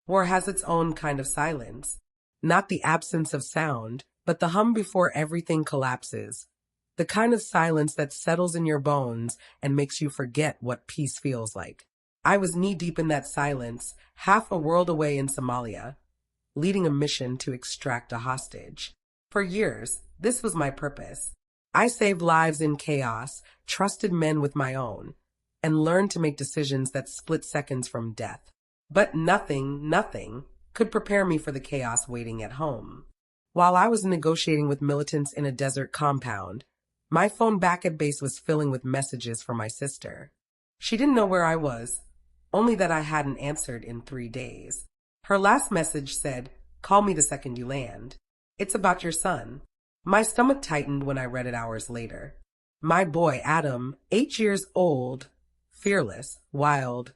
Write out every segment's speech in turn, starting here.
War has its own kind of silence. Not the absence of sound, but the hum before everything collapses. The kind of silence that settles in your bones and makes you forget what peace feels like. I was knee-deep in that silence, half a world away in Somalia, leading a mission to extract a hostage. For years, this was my purpose. I saved lives in chaos, trusted men with my own, and learned to make decisions that split seconds from death. But nothing could prepare me for the chaos waiting at home. While I was negotiating with militants in a desert compound, my phone back at base was filling with messages from my sister. She didn't know where I was, only that I hadn't answered in 3 days. Her last message said, "Call me the second you land. It's about your son." My stomach tightened when I read it hours later. My boy, Adam, 8 years old, fearless, wild,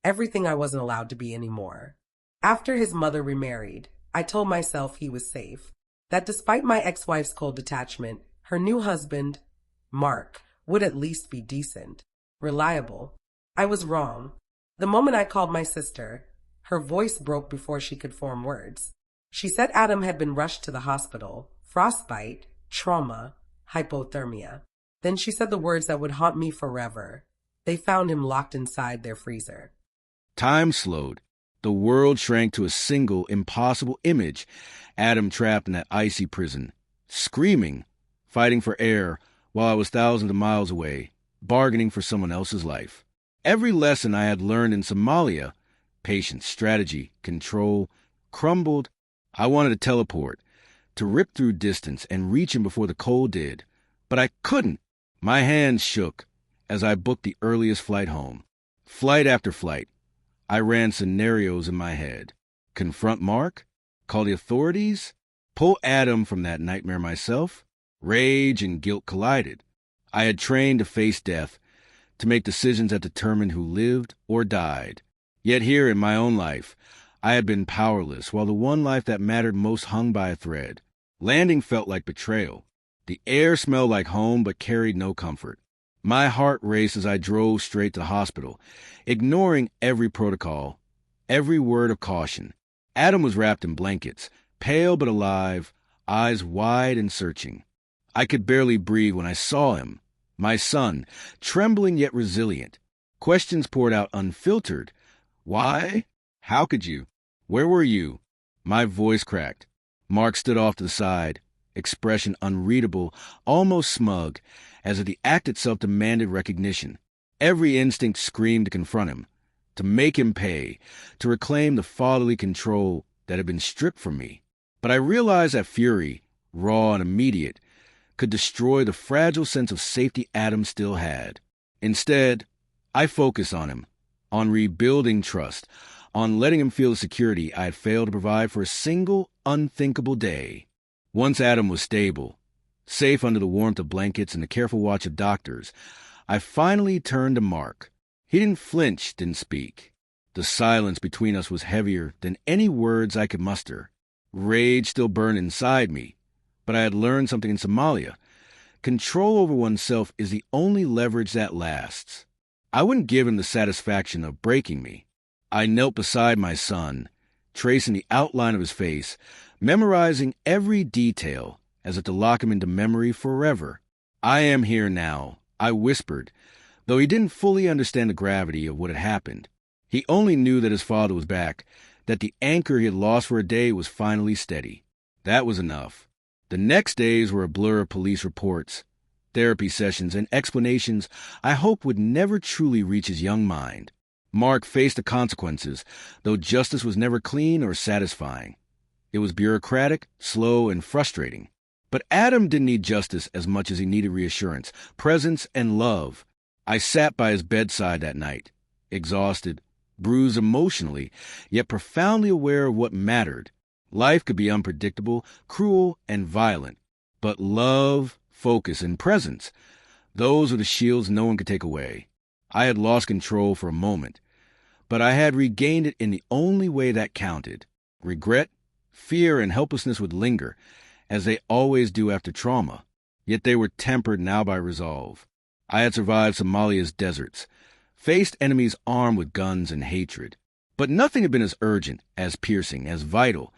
everything I wasn't allowed to be anymore. After his mother remarried, I told myself he was safe, that despite my ex-wife's cold detachment, her new husband, Mark, would at least be decent, reliable. I was wrong. The moment I called my sister, her voice broke before she could form words. She said Adam had been rushed to the hospital, frostbite, trauma, hypothermia. Then she said the words that would haunt me forever. They found him locked inside their freezer. Time slowed. The world shrank to a single, impossible image. Adam trapped in that icy prison, screaming, fighting for air, while I was thousands of miles away, bargaining for someone else's life. Every lesson I had learned in Somalia, patience, strategy, control, crumbled. I wanted to teleport, to rip through distance and reach him before the cold did. But I couldn't. My hands shook as I booked the earliest flight home. Flight after flight, I ran scenarios in my head. Confront Mark? Call the authorities? Pull Adam from that nightmare myself? Rage and guilt collided. I had trained to face death, to make decisions that determined who lived or died. Yet here in my own life, I had been powerless, while the one life that mattered most hung by a thread. Landing felt like betrayal. The air smelled like home but carried no comfort. My heart raced as I drove straight to the hospital, ignoring every protocol, every word of caution. Adam was wrapped in blankets, pale but alive, eyes wide and searching. I could barely breathe when I saw him, my son, trembling yet resilient. Questions poured out unfiltered. Why? How could you? Where were you? My voice cracked. Mark stood off to the side, expression unreadable, almost smug, as if the act itself demanded recognition. Every instinct screamed to confront him, to make him pay, to reclaim the fatherly control that had been stripped from me. But I realized that fury, raw and immediate, could destroy the fragile sense of safety Adam still had. Instead, I focused on him, on rebuilding trust, on letting him feel the security I had failed to provide for a single unthinkable day. Once Adam was stable, safe under the warmth of blankets and the careful watch of doctors, I finally turned to Mark. He didn't flinch, didn't speak. The silence between us was heavier than any words I could muster. Rage still burned inside me, but I had learned something in Somalia. Control over oneself is the only leverage that lasts. I wouldn't give him the satisfaction of breaking me. I knelt beside my son, tracing the outline of his face, memorizing every detail as if to lock him into memory forever. "I am here now," I whispered, though he didn't fully understand the gravity of what had happened. He only knew that his father was back, that the anchor he had lost for a day was finally steady. That was enough. The next days were a blur of police reports, therapy sessions, and explanations I hoped would never truly reach his young mind. Mark faced the consequences, though justice was never clean or satisfying. It was bureaucratic, slow, and frustrating. But Adam didn't need justice as much as he needed reassurance, presence, and love. I sat by his bedside that night, exhausted, bruised emotionally, yet profoundly aware of what mattered. Life could be unpredictable, cruel, and violent. But love, focus, and presence, those were the shields no one could take away. I had lost control for a moment, but I had regained it in the only way that counted. Regret, fear, and helplessness would linger, as they always do after trauma, yet they were tempered now by resolve. I had survived Somalia's deserts, faced enemies armed with guns and hatred, But nothing had been as urgent, as piercing, as vital,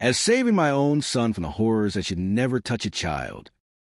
as saving my own son from the horrors that should never touch a child.